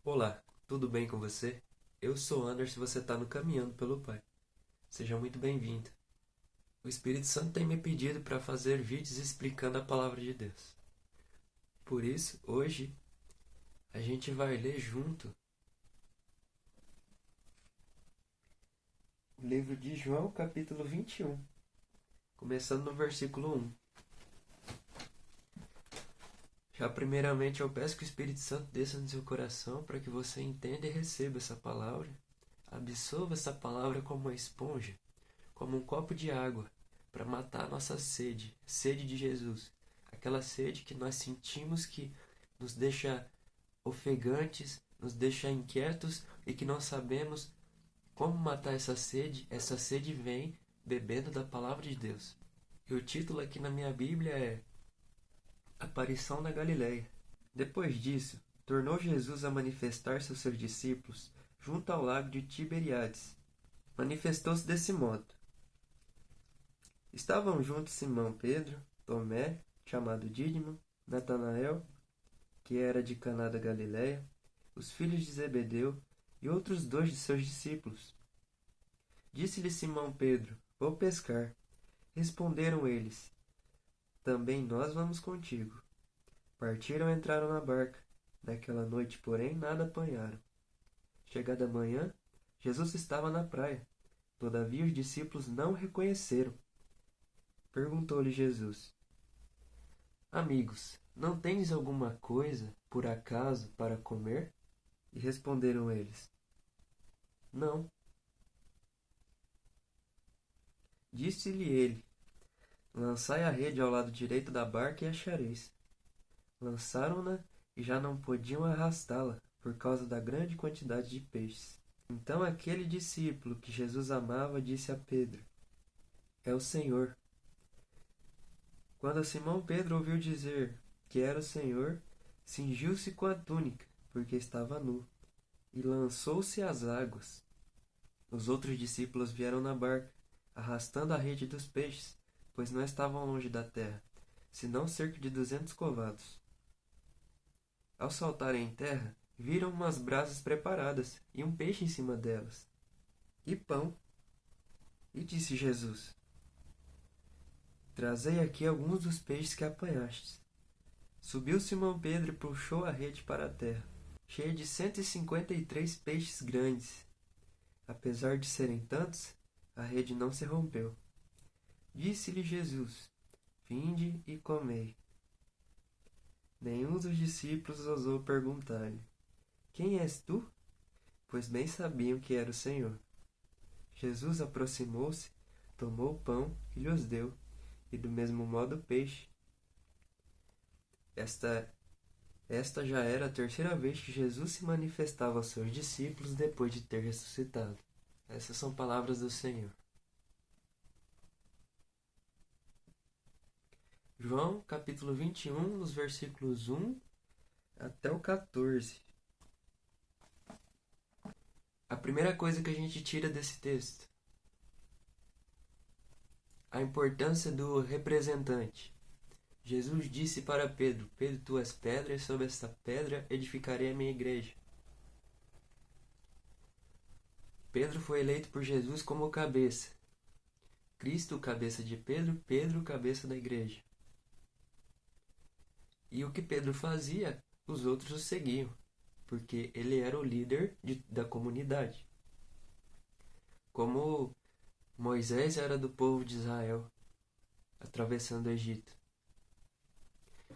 Olá, tudo bem com você? Eu sou Anderson e você está no Caminhando pelo Pai. Seja muito bem-vindo. O Espírito Santo tem me pedido para fazer vídeos explicando a palavra de Deus. Por isso, hoje, a gente vai ler junto o livro de João, capítulo 21, começando no versículo 1. Já primeiramente eu peço que o Espírito Santo desça no seu coração para que você entenda e receba essa palavra, absorva essa palavra como uma esponja, como um copo de água, para matar a nossa sede, sede de Jesus. Aquela sede que nós sentimos que nos deixa ofegantes, nos deixa inquietos e que não sabemos como matar essa sede. Essa sede vem bebendo da palavra de Deus. E o título aqui na minha Bíblia é Aparição na Galileia. Depois disso, tornou Jesus a manifestar-se aos seus discípulos junto ao lago de Tiberíades. Manifestou-se desse modo. Estavam juntos Simão Pedro, Tomé, chamado Dídimo, Natanael, que era de Caná da Galileia, os filhos de Zebedeu e outros 2 de seus discípulos. Disse-lhe Simão Pedro: Vou pescar. Responderam eles: Também nós vamos contigo. Partiram e entraram na barca. Naquela noite, porém, nada apanharam. Chegada a manhã, Jesus estava na praia. Todavia os discípulos não o reconheceram. Perguntou-lhe Jesus: Amigos, não tendes alguma coisa, por acaso, para comer? E responderam eles: Não. Disse-lhe ele: Lançai a rede ao lado direito da barca e achareis. Lançaram-na e já não podiam arrastá-la, por causa da grande quantidade de peixes. Então aquele discípulo que Jesus amava disse a Pedro: É o Senhor. Quando Simão Pedro ouviu dizer que era o Senhor, cingiu-se com a túnica, porque estava nu, e lançou-se às águas. Os outros discípulos vieram na barca, arrastando a rede dos peixes, pois não estavam longe da terra, senão cerca de 200 covados. Ao saltarem em terra, viram umas brasas preparadas e um peixe em cima delas, e pão. E disse Jesus: Trazei aqui alguns dos peixes que apanhastes. Subiu Simão Pedro e puxou a rede para a terra, cheia de 153 peixes grandes. Apesar de serem tantos, a rede não se rompeu. Disse-lhe Jesus: Vinde e comei. Nenhum dos discípulos ousou perguntar-lhe: Quem és tu? Pois bem sabiam que era o Senhor. Jesus aproximou-se, tomou o pão e lhos deu, e do mesmo modo o peixe. Esta já era a terceira vez que Jesus se manifestava aos seus discípulos depois de ter ressuscitado. Essas são palavras do Senhor. João, capítulo 21, nos versículos 1 até o 14. A primeira coisa que a gente tira desse texto: a importância do representante. Jesus disse para Pedro: Pedro, tu és pedra, e sobre esta pedra edificarei a minha igreja. Pedro foi eleito por Jesus como cabeça. Cristo, cabeça de Pedro, Pedro, cabeça da igreja. E o que Pedro fazia, os outros o seguiam, porque ele era o líder da comunidade. Como Moisés era do povo de Israel, atravessando o Egito.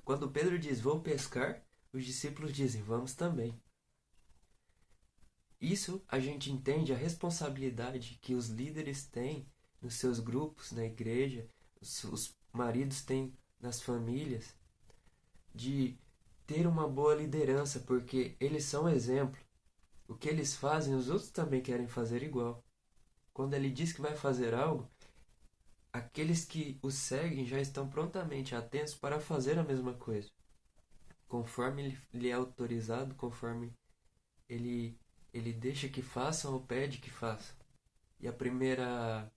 Quando Pedro diz, vou pescar, os discípulos dizem, vamos também. Isso a gente entende a responsabilidade que os líderes têm nos seus grupos, na igreja, os maridos têm nas famílias, de ter uma boa liderança, porque eles são exemplo. O que eles fazem, os outros também querem fazer igual. Quando ele diz que vai fazer algo, aqueles que o seguem já estão prontamente atentos para fazer a mesma coisa. Conforme ele lhe é autorizado, conforme ele deixa que façam ou pede que façam. E a primeira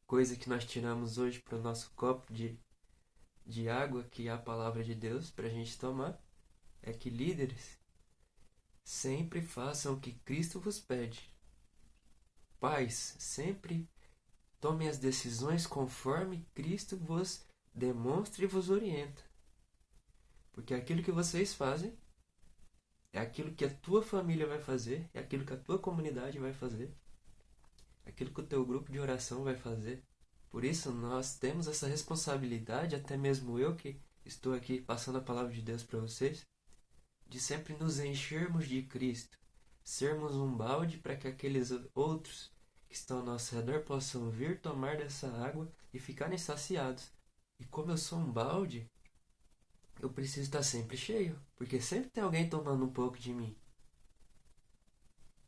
coisa que nós tiramos hoje para o nosso copo de água, que é a palavra de Deus para a gente tomar, é que líderes sempre façam o que Cristo vos pede. Pais, sempre tomem as decisões conforme Cristo vos demonstra e vos orienta. Porque aquilo que vocês fazem é aquilo que a tua família vai fazer, é aquilo que a tua comunidade vai fazer, é aquilo que o teu grupo de oração vai fazer. Por isso nós temos essa responsabilidade, até mesmo eu que estou aqui passando a palavra de Deus para vocês, de sempre nos enchermos de Cristo, sermos um balde para que aqueles outros que estão ao nosso redor possam vir tomar dessa água e ficarem saciados. E como eu sou um balde, eu preciso estar sempre cheio, porque sempre tem alguém tomando um pouco de mim.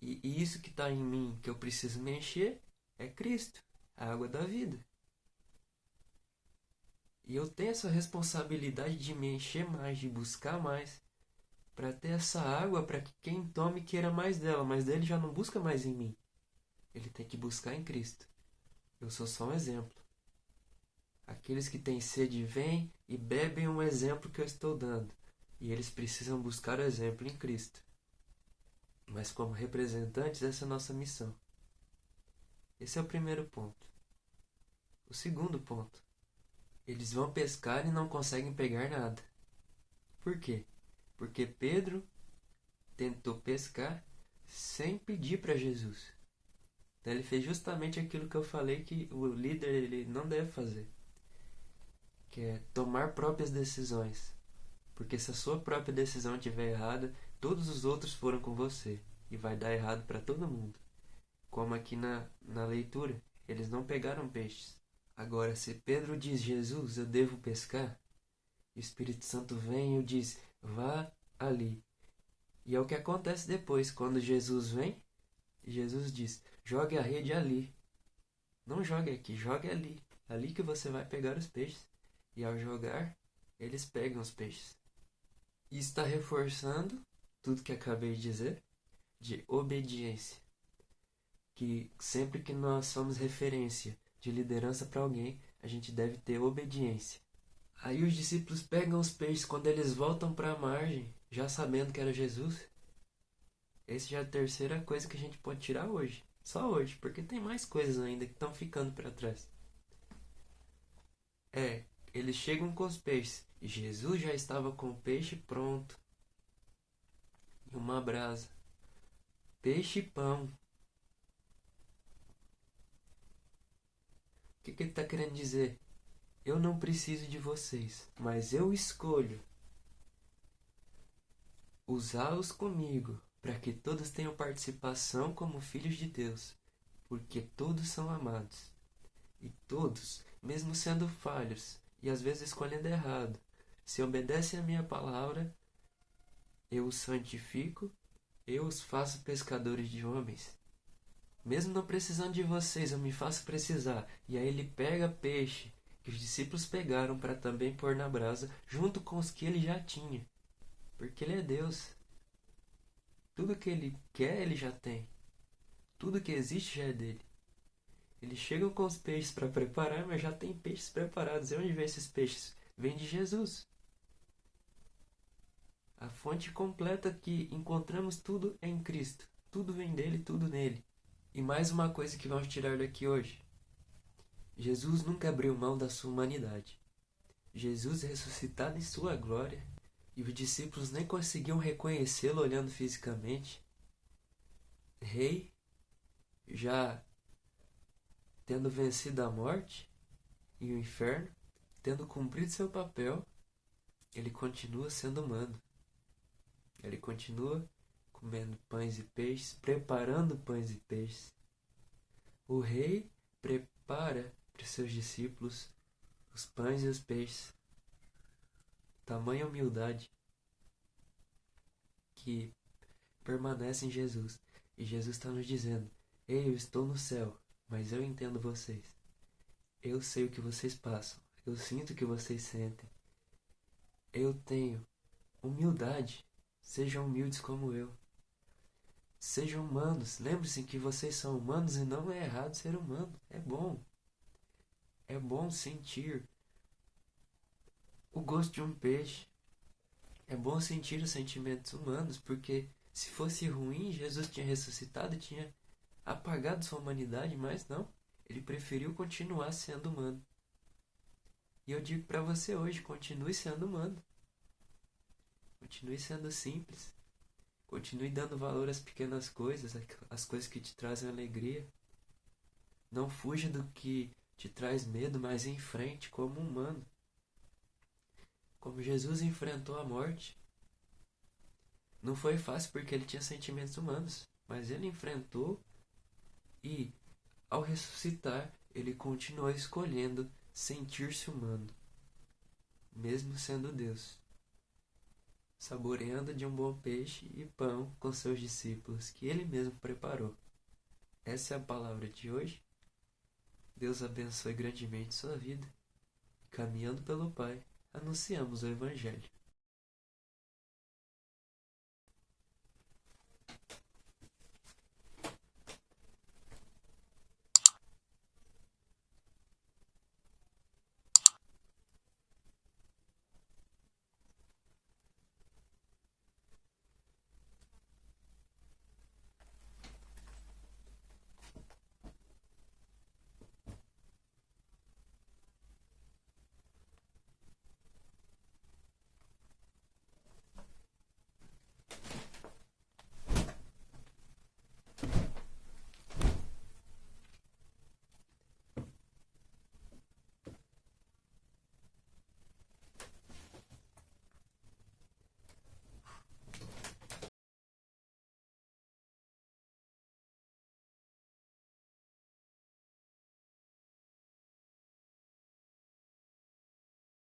E isso que está em mim, que eu preciso me encher, é Cristo, a água da vida. E eu tenho essa responsabilidade de me encher mais, de buscar mais, para ter essa água para que quem tome queira mais dela, mas dele já não busca mais em mim. Ele tem que buscar em Cristo. Eu sou só um exemplo. Aqueles que têm sede vêm e bebem um exemplo que eu estou dando. E eles precisam buscar o exemplo em Cristo. Mas como representantes, essa é a nossa missão. Esse é o primeiro ponto. O segundo ponto. Eles vão pescar e não conseguem pegar nada. Por quê? Porque Pedro tentou pescar sem pedir para Jesus. Então ele fez justamente aquilo que eu falei que o líder ele não deve fazer. Que é tomar próprias decisões. Porque se a sua própria decisão estiver errada, todos os outros foram com você. E vai dar errado para todo mundo. Como aqui na leitura, eles não pegaram peixes. Agora, se Pedro diz, Jesus, eu devo pescar, o Espírito Santo vem e diz, vá ali. E é o que acontece depois, quando Jesus vem, Jesus diz, jogue a rede ali. Não jogue aqui, jogue ali. Ali que você vai pegar os peixes. E ao jogar, eles pegam os peixes. E está reforçando tudo que acabei de dizer, de obediência. Que sempre que nós somos referência de liderança para alguém, a gente deve ter obediência. Aí os discípulos pegam os peixes quando eles voltam para a margem, já sabendo que era Jesus. Essa já é a terceira coisa que a gente pode tirar hoje. Só hoje, porque tem mais coisas ainda que estão ficando para trás. Eles chegam com os peixes e Jesus já estava com o peixe pronto. E uma brasa. Peixe e pão. O que ele está querendo dizer? Eu não preciso de vocês, mas eu escolho usá-los comigo, para que todos tenham participação como filhos de Deus, porque todos são amados. E todos, mesmo sendo falhos e às vezes escolhendo errado, se obedecem à minha palavra, eu os santifico, eu os faço pescadores de homens. Mesmo não precisando de vocês, eu me faço precisar. E aí ele pega peixe que os discípulos pegaram para também pôr na brasa, junto com os que ele já tinha. Porque ele é Deus. Tudo que ele quer, ele já tem. Tudo que existe já é dele. Eles chegam com os peixes para preparar, mas já tem peixes preparados. E onde vem esses peixes? Vem de Jesus. A fonte completa que encontramos tudo é em Cristo. Tudo vem dele, tudo nele. E mais uma coisa que vamos tirar daqui hoje. Jesus nunca abriu mão da sua humanidade. Jesus ressuscitado em sua glória, e os discípulos nem conseguiam reconhecê-lo olhando fisicamente. Rei, já tendo vencido a morte e o inferno, tendo cumprido seu papel, ele continua sendo humano. Ele continua comendo pães e peixes, preparando pães e peixes. O rei prepara para os seus discípulos os pães e os peixes. Tamanha humildade que permanece em Jesus. E Jesus está nos dizendo, ei, eu estou no céu, mas eu entendo vocês. Eu sei o que vocês passam. Eu sinto o que vocês sentem. Eu tenho humildade. Sejam humildes como eu. Sejam humanos. Lembre-se que vocês são humanos e não é errado ser humano. É bom. É bom sentir o gosto de um peixe. É bom sentir os sentimentos humanos, porque Se fosse ruim, Jesus tinha ressuscitado e tinha apagado sua humanidade, mas não. Ele preferiu continuar sendo humano. E eu digo para você hoje, continue sendo humano. Continue sendo simples. Continue dando valor às pequenas coisas, às coisas que te trazem alegria. Não fuja do que te traz medo, mas em frente como humano. Como Jesus enfrentou a morte. Não foi fácil porque ele tinha sentimentos humanos, mas ele enfrentou e, ao ressuscitar, ele continuou escolhendo sentir-se humano, mesmo sendo Deus, saboreando de um bom peixe e pão com seus discípulos que ele mesmo preparou. Essa é a palavra de hoje. Deus abençoe grandemente sua vida. Caminhando pelo Pai, anunciamos o Evangelho.